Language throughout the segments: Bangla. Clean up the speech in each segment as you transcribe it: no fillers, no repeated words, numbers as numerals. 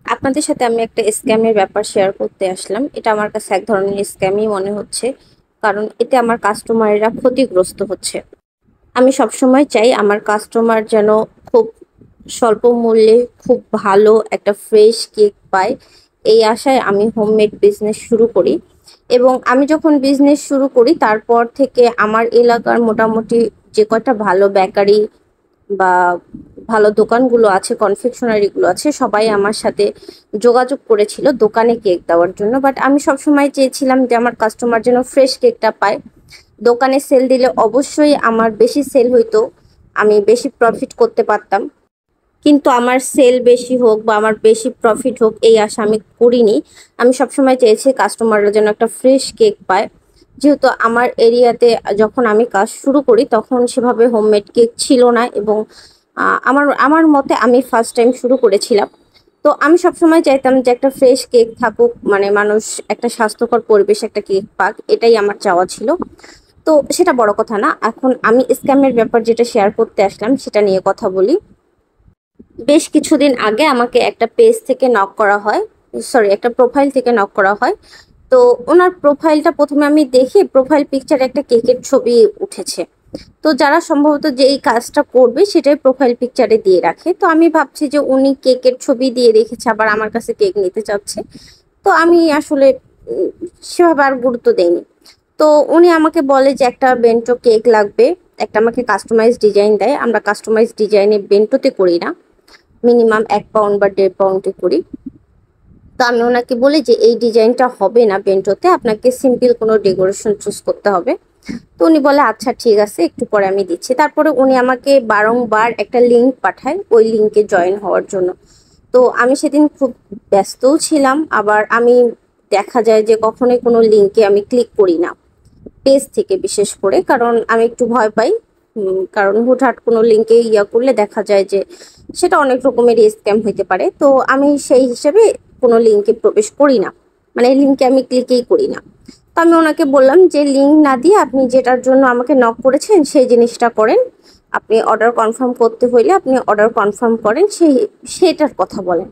আপনাদের সাথে আমি একটা স্ক্যামের ব্যাপার শেয়ার করতে আসলাম। এটা আমার কাছে এক ধরনের স্ক্যামই মনে হচ্ছে, কারণ এতে আমার কাস্টমাররা ক্ষতিগ্রস্ত হচ্ছে। আমি সবসময় চাই আমার কাস্টমার যেন খুব স্বল্প মূল্যে খুব ভালো একটা ফ্রেশ কেক পায়। এই আশায় আমি হোমমেড বিজনেস শুরু করি, এবং আমি যখন বিজনেস শুরু করি তারপর থেকে আমার এলাকার মোটামুটি যে কয়টা ভালো বেকারি বা ভালো দোকানগুলো আছে, কনফেকশনারি গুলো আছে, সবাই আমার সাথে যোগাযোগ করেছিল দোকানে কেক দেওয়ার জন্য। বাট আমি সবসময় চেয়েছিলাম যে আমার কাস্টমার যেন ফ্রেশ কেকটা পায়। দোকানে সেল দিলে অবশ্যই আমার বেশি সেল হইতো, আমি বেশি প্রফিট করতে পারতাম, কিন্তু আমার সেল বেশি হোক বা আমার বেশি প্রফিট হোক এই আশা আমি করিনি। আমি সবসময় চেয়েছি কাস্টমাররা যেন একটা ফ্রেশ কেক পায়। যেহেতু আমার এরিয়াতে যখন আমি কাজ শুরু করি তখন সেভাবে হোমমেড কেক ছিল না, এবং আমার আমার মতে আমি ফার্স্ট টাইম শুরু করেছিলাম। তো আমি সবসময় চাইতাম যে একটা ফ্রেশ কেক থাকুক, মানে মানুষ একটা স্বাস্থ্যকর পরিবেশে একটা কেক পাক, এটাই আমার চাওয়া ছিল। তো সেটা বড় কথা না, এখন আমি স্ক্যামের ব্যাপার যেটা শেয়ার করতে আসলাম সেটা নিয়ে কথা বলি। বেশ কিছুদিন আগে আমাকে একটা পেজ থেকে নক করা হয়, সরি, একটা প্রোফাইল থেকে নক করা হয়। তো ওনার প্রোফাইলটা প্রথমে আমি দেখি, প্রোফাইল পিকচারে একটা কেকের ছবি উঠেছে। তো যারা সম্ভবত যে এই কাজটা করবে সেটাই প্রোফাইল পিকচারে দিয়ে রাখে। তো আমি ভাবছি যে উনি কেকের ছবি দিয়ে রেখেছে, আবার আমার কাছে কেক নিতে চাচ্ছে। তো আমি আসলে উম, সেভাবে আর গুরুত্ব দেইনি। তো উনি আমাকে বলে যে একটা বেন্টো কেক লাগবে, একটা আমাকে কাস্টমাইজ ডিজাইন দেয়। আমরা কাস্টমাইজ ডিজাইনে বেন্টোতে করি না, মিনিমাম 1 পাউন্ড বা 1.5 পাউন্ডে করি। তো আমি ওনাকে বলি যে এই ডিজাইনটা হবে না বেন্টোতে, আপনাকে সিম্পল কোনো ডেকোরেশন চুজ করতে হবে। তো উনি বলে আচ্ছা ঠিক আছে, একটু পরে আমি দিচ্ছি। তারপরে উনি আমাকে বারংবার একটা লিঙ্ক পাঠায় ওই লিঙ্কে জয়েন হওয়ার জন্য। তো আমি সেদিন খুব ব্যস্তও ছিলাম, আবার আমি দেখা যায় যে কখনোই কোনো লিঙ্কে আমি ক্লিক করি না, পেজ থেকে বিশেষ করে, কারণ আমি একটু ভয় পাই। কারণ হুটহাট কোনো লিঙ্কে করলে দেখা যায় যে সেটা অনেক রকমের স্ক্যাম হইতে পারে। তো আমি সেই হিসেবে কোনো লিঙ্কে প্রবেশ করি না, মানে লিঙ্কে আমি ক্লিকই করি না। তো আমি ওনাকে বললাম যে লিঙ্ক না দিয়ে আপনি যেটার জন্য আমাকে নক করেছেন সেই জিনিসটা করেন। আপনি অর্ডার কনফার্ম করতে হইলে আপনি অর্ডার কনফার্ম করেন, সেটার কথা বলেন।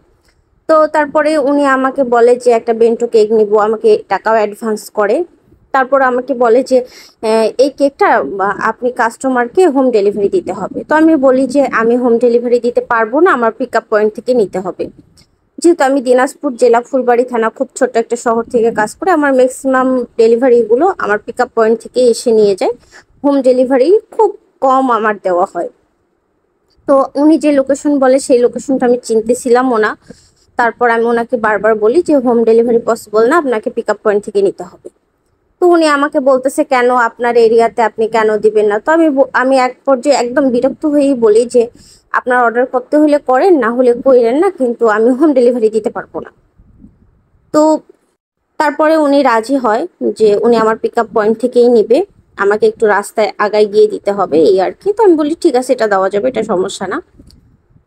তো তারপরে উনি আমাকে বলে যে একটা বেন্টো কেক নিব, আমাকে টাকাও অ্যাডভান্স করে। তারপর আমাকে বলে যে এই কেকটা আপনি কাস্টমারকে হোম ডেলিভারি দিতে হবে। তো আমি বলি যে আমি হোম ডেলিভারি দিতে পারবো না, আমার পিক আপ পয়েন্ট থেকে নিতে হবে। যেহেতু আমি দিনাজপুর জেলা ফুলবাড়ি থানা, খুব ছোট্ট একটা শহর থেকে কাজ করে, আমার ম্যাক্সিমাম ডেলিভারিগুলো আমার পিক আপ পয়েন্ট থেকে এসে নিয়ে যায়। হোম ডেলিভারি খুব কম আমার দেওয়া হয়। তো উনি যে লোকেশন বলে সেই লোকেশনটা আমি চিনতেছিলামও না। তারপর আমি ওনাকে বারবার বলি যে হোম ডেলিভারি পসিবল না, আপনাকে পিক আপ পয়েন্ট থেকে নিতে হবে। তো উনি আমাকে বলতেছে কেন আপনার এরিয়াতে আপনি কেন দিবেন না। তো আমি এক পর্যায়ে একদম বিরক্ত হয়েই বলি যে আপনার অর্ডার করতে হলে করেন, না হলে কইরেন না, কিন্তু আমি হোম ডেলিভারি দিতে পারবো না। তো তারপরে উনি রাজি হয় যে উনি আমার পিক আপ পয়েন্ট থেকেই নিবে, আমাকে একটু রাস্তায় আগায় গিয়ে দিতে হবে এই আর কি। তো আমি বলি ঠিক আছে, এটা দেওয়া যাবে, এটা সমস্যা না।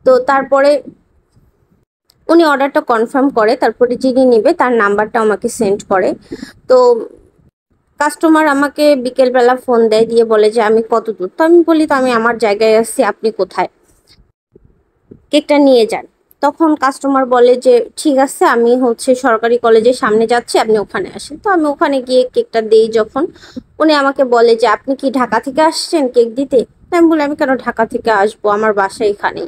তো তারপরে উনি অর্ডারটা কনফার্ম করে, তারপরে যিনি নিবে তার নাম্বারটা আমাকে সেন্ড করে। তো কাস্টমার আমাকে বিকেলবেলা ফোন দেয়, দিয়ে বলে যে আমি কত দূর। তো আমি বলি তো আমি আমার জায়গায় আসছি, আপনি কোথায়, কেকটা নিয়ে যান। তখন কাস্টমার বলে যে ঠিক আছে, আমি হচ্ছে সরকারি কলেজের সামনে যাচ্ছি, আপনি ওখানে আসেন। তো আমি ওখানে গিয়ে কেকটা দেই যখন, উনি আমাকে বলে যে আপনি কি ঢাকা থেকে আসছেন কেক দিতে। তো আমি বলি আমি কেন ঢাকা থেকে আসবো, আমার বাসা এখানেই,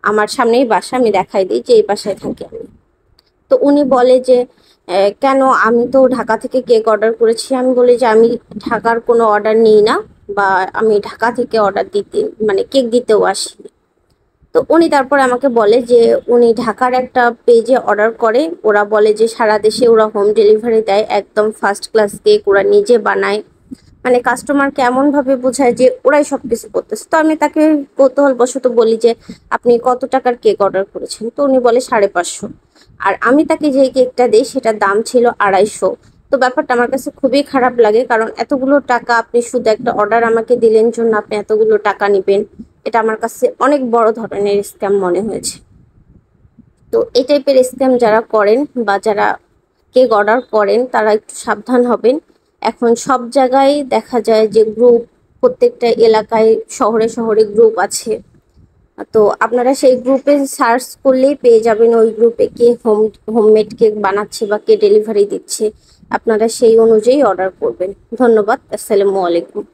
আমার সামনেই বাসা, আমি দেখাই দিই যে এই বাসায় থাকি আমি। তো উনি বলে যে কেন, আমি তো ঢাকা থেকে কেক অর্ডার করেছি। আমি বলি যে আমি ঢাকার কোনো অর্ডার নিই না, বা আমি ঢাকা থেকে অর্ডার দিতে, মানে কেক দিতেও আসিনি। তো উনি তারপর আমাকে বলে যে উনি ঢাকার একটা পেজে অর্ডার করে, ওরা বলে যে সারা দেশে ওরা হোম ডেলিভারি দেয়, একদম ফার্স্ট ক্লাস কেক ওরা নিজে বানায়। মানে কাস্টমারকে এমন ভাবে বোঝায় যে ওরাই সবকিছু করতেছে। তো আমি তাকে কৌতূহল বশত বলি যে আপনি কত টাকার কেক অর্ডার করেছেন। তো উনি বলে 550। আর আমি তাকে যে কেকটা দিই সেটার দাম ছিল 250। তো ব্যাপারটা আমার কাছে খুবই খারাপ লাগে, কারণ এতগুলো টাকা আপনি শুধু একটা অর্ডার আমাকে দিলেন জন্য আপনি এতগুলো টাকা নিবেন, এটা আমার কাছে অনেক বড় ধরনের স্ক্যাম মনে হয়েছে। তো এই টাইপের স্ক্যাম যারা করেন বা যারা কেক অর্ডার করেন তারা একটু সাবধান হবেন। এখন সব জায়গায় দেখা যায় যে গ্রুপ, প্রত্যেকটা এলাকায় শহরে শহরে গ্রুপ আছে। তো আপনারা সেই গ্রুপে সার্চ করলেই পেয়ে যাবেন ওই গ্রুপে কে হোমমেড কেক বানাচ্ছে বা কে ডেলিভারি দিচ্ছে। আপনারা সেই অনুযায়ী অর্ডার করবেন। ধন্যবাদ। আসসালামু আলাইকুম।